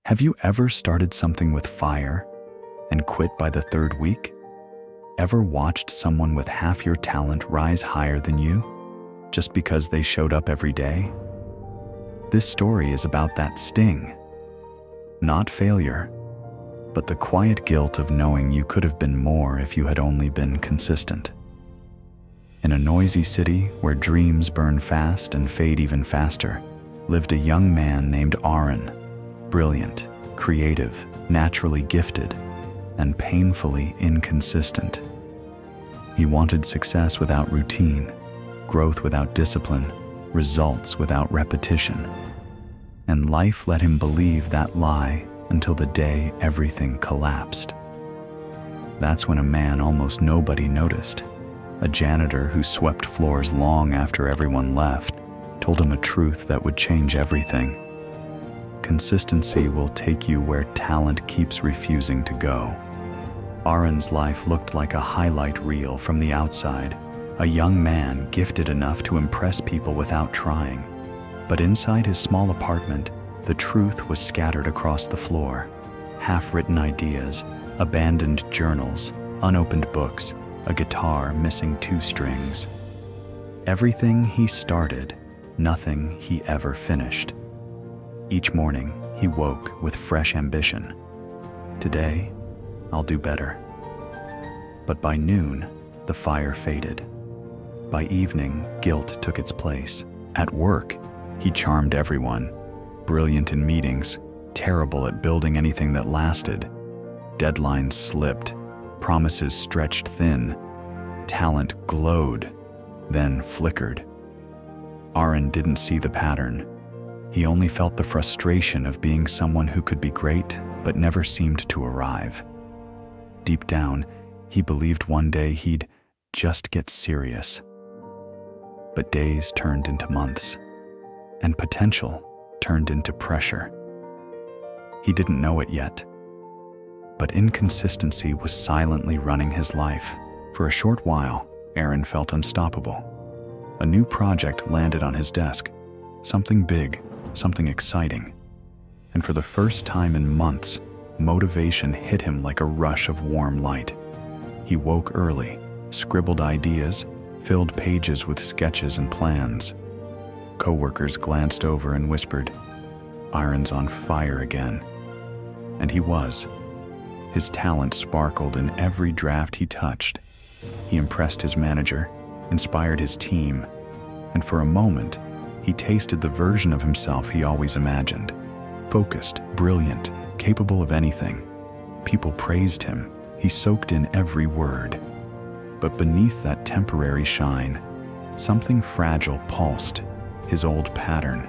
Have you ever started something with fire and quit by the third week? Ever watched someone with half your talent rise higher than you just because they showed up every day? This story is about that sting. Not failure, but the quiet guilt of knowing you could have been more if you had only been consistent. In a noisy city where dreams burn fast and fade even faster, lived a young man named Arin, brilliant, creative, naturally gifted, and painfully inconsistent. He wanted success without routine, growth without discipline, results without repetition. And life let him believe that lie until the day everything collapsed. That's when a man almost nobody noticed, a janitor who swept floors long after everyone left, told him a truth that would change everything. Consistency will take you where talent keeps refusing to go. Arin's life looked like a highlight reel from the outside, a young man gifted enough to impress people without trying. But inside his small apartment, the truth was scattered across the floor. Half-written ideas, abandoned journals, unopened books, a guitar missing 2 strings. Everything he started, nothing he ever finished. Each morning, he woke with fresh ambition. Today, I'll do better. But by noon, the fire faded. By evening, guilt took its place. At work, he charmed everyone, brilliant in meetings, terrible at building anything that lasted. Deadlines slipped, promises stretched thin, talent glowed, then flickered. Arin didn't see the pattern. He only felt the frustration of being someone who could be great but never seemed to arrive. Deep down, he believed one day he'd just get serious. But days turned into months, and potential turned into pressure. He didn't know it yet, but inconsistency was silently running his life. For a short while, Arin felt unstoppable. A new project landed on his desk, something big, something exciting. And for the first time in months, motivation hit him like a rush of warm light. He woke early, scribbled ideas, filled pages with sketches and plans. Coworkers glanced over and whispered, "Arin's on fire again." And he was. His talent sparkled in every draft he touched. He impressed his manager, inspired his team, and for a moment, he tasted the version of himself he always imagined. Focused, brilliant, capable of anything. People praised him. He soaked in every word. But beneath that temporary shine, something fragile pulsed, his old pattern.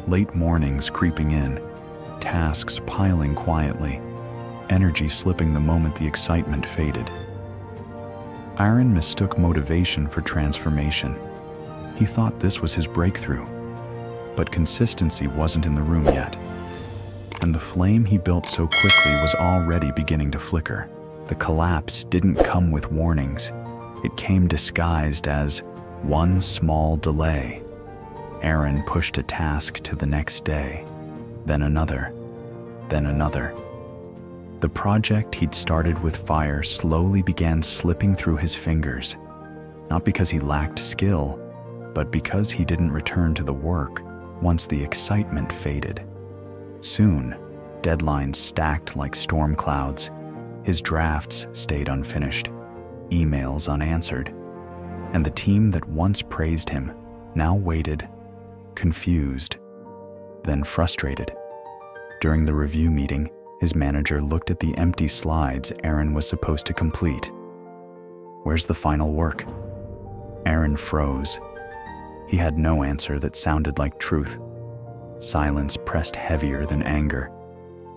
Late mornings creeping in, tasks piling quietly, energy slipping the moment the excitement faded. Arin mistook motivation for transformation. He thought this was his breakthrough. But consistency wasn't in the room yet. And the flame he built so quickly was already beginning to flicker. The collapse didn't come with warnings. It came disguised as one small delay. Arin pushed a task to the next day, then another, then another. The project he'd started with fire slowly began slipping through his fingers, not because he lacked skill, but because he didn't return to the work once the excitement faded. Soon, deadlines stacked like storm clouds. His drafts stayed unfinished, emails unanswered, and the team that once praised him now waited, confused, then frustrated. During the review meeting, his manager looked at the empty slides Arin was supposed to complete. "Where's the final work?" Arin froze. He had no answer that sounded like truth. Silence pressed heavier than anger.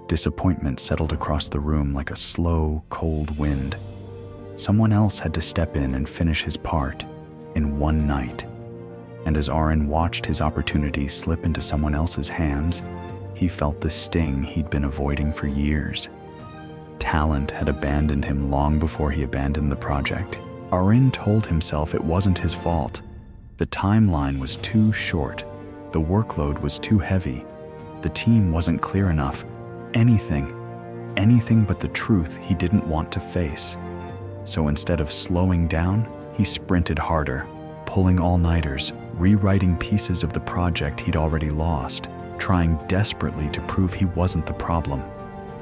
Disappointment settled across the room like a slow, cold wind. Someone else had to step in and finish his part in one night. And as Arin watched his opportunity slip into someone else's hands, he felt the sting he'd been avoiding for years. Talent had abandoned him long before he abandoned the project. Arin told himself it wasn't his fault. The timeline was too short. The workload was too heavy. The team wasn't clear enough. anything but the truth he didn't want to face. So instead of slowing down, he sprinted harder, pulling all-nighters, rewriting pieces of the project he'd already lost, trying desperately to prove he wasn't the problem.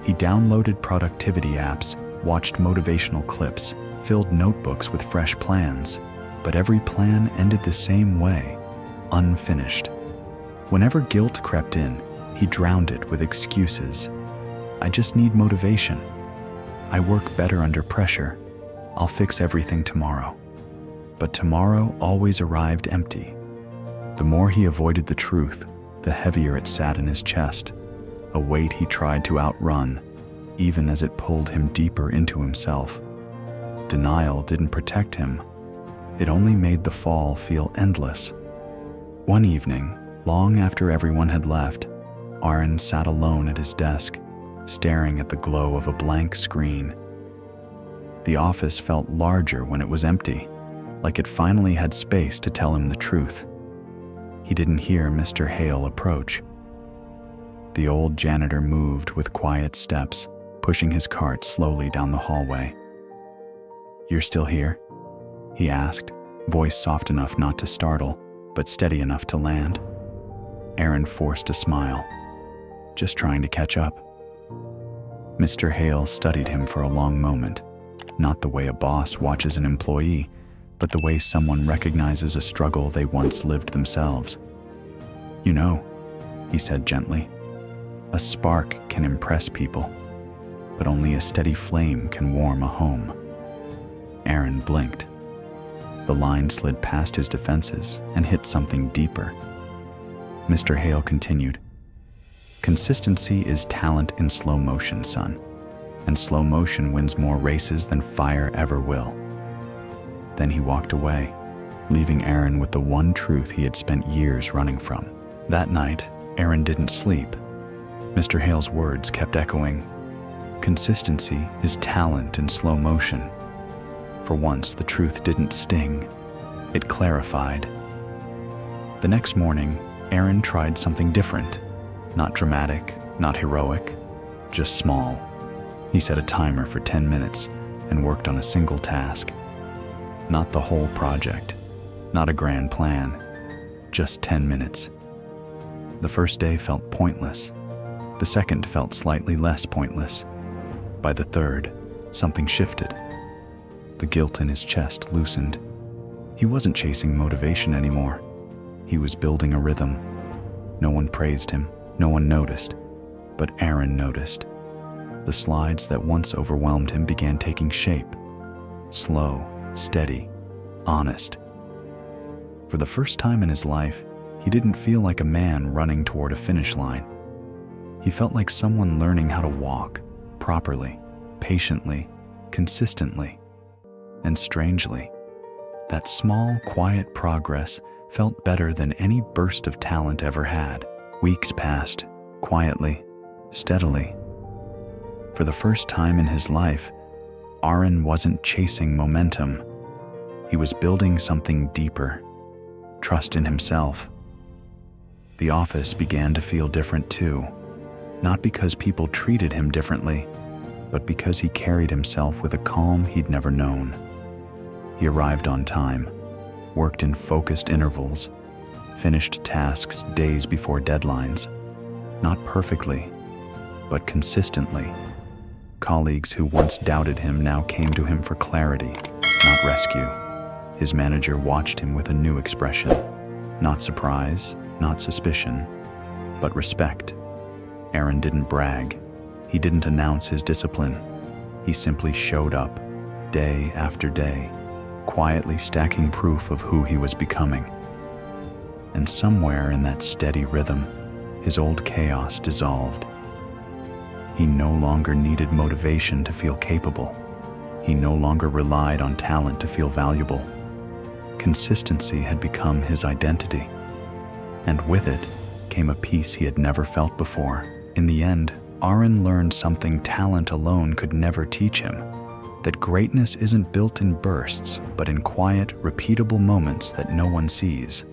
He downloaded productivity apps, watched motivational clips, filled notebooks with fresh plans, but every plan ended the same way, unfinished. Whenever guilt crept in, he drowned it with excuses. I just need motivation. I work better under pressure. I'll fix everything tomorrow. But tomorrow always arrived empty. The more he avoided the truth, the heavier it sat in his chest, a weight he tried to outrun, even as it pulled him deeper into himself. Denial didn't protect him. It only made the fall feel endless. One evening, long after everyone had left, Arin sat alone at his desk, staring at the glow of a blank screen. The office felt larger when it was empty, like it finally had space to tell him the truth. He didn't hear Mr. Hale approach. The old janitor moved with quiet steps, pushing his cart slowly down the hallway. "You're still here?" he asked, voice soft enough not to startle, but steady enough to land. Arin forced a smile. "Just trying to catch up." Mr. Hale studied him for a long moment, not the way a boss watches an employee, but the way someone recognizes a struggle they once lived themselves. "You know," he said gently, "a spark can impress people, but only a steady flame can warm a home." Arin blinked. The line slid past his defenses and hit something deeper. Mr. Hale continued, "Consistency is talent in slow motion, son, and slow motion wins more races than fire ever will." Then he walked away, leaving Arin with the one truth he had spent years running from. That night, Arin didn't sleep. Mr. Hale's words kept echoing. Consistency is talent in slow motion. For once, the truth didn't sting. It clarified. The next morning, Arin tried something different. Not dramatic, not heroic, just small. He set a timer for 10 minutes and worked on a single task. Not the whole project, not a grand plan, just 10 minutes. The first day felt pointless. The second felt slightly less pointless. By the third, something shifted. The guilt in his chest loosened. He wasn't chasing motivation anymore. He was building a rhythm. No one praised him, no one noticed, but Arin noticed. The slides that once overwhelmed him began taking shape. Slow, steady, honest. For the first time in his life, he didn't feel like a man running toward a finish line. He felt like someone learning how to walk, properly, patiently, consistently. And strangely, that small, quiet progress felt better than any burst of talent ever had. Weeks passed, quietly, steadily. For the first time in his life, Arin wasn't chasing momentum. He was building something deeper, trust in himself. The office began to feel different too, not because people treated him differently, but because he carried himself with a calm he'd never known. He arrived on time, worked in focused intervals, finished tasks days before deadlines, not perfectly, but consistently. Colleagues who once doubted him now came to him for clarity, not rescue. His manager watched him with a new expression, not surprise, not suspicion, but respect. Arin didn't brag. He didn't announce his discipline. He simply showed up, day after day, quietly stacking proof of who he was becoming. And somewhere in that steady rhythm, his old chaos dissolved. He no longer needed motivation to feel capable. He no longer relied on talent to feel valuable. Consistency had become his identity. And with it came a peace he had never felt before. In the end, Arin learned something talent alone could never teach him, that greatness isn't built in bursts, but in quiet, repeatable moments that no one sees.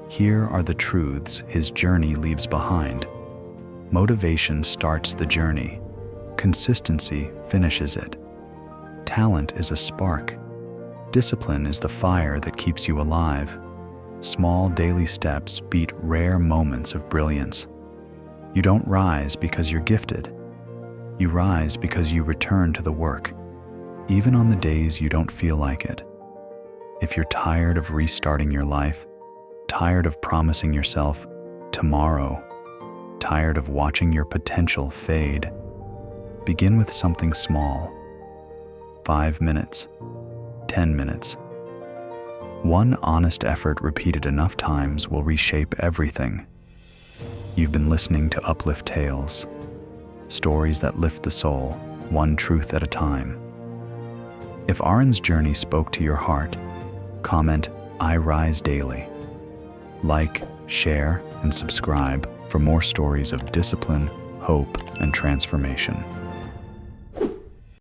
Here are the truths his journey leaves behind. Motivation starts the journey. Consistency finishes it. Talent is a spark. Discipline is the fire that keeps you alive. Small daily steps beat rare moments of brilliance. You don't rise because you're gifted. You rise because you return to the work, even on the days you don't feel like it. If you're tired of restarting your life, tired of promising yourself tomorrow, tired of watching your potential fade, begin with something small. 5 minutes, 10 minutes. One honest effort repeated enough times will reshape everything. You've been listening to Uplyft Tales, stories that lift the soul, one truth at a time. If Arin's journey spoke to your heart, comment, "I rise daily." Like, share, and subscribe for more stories of discipline, hope, and transformation.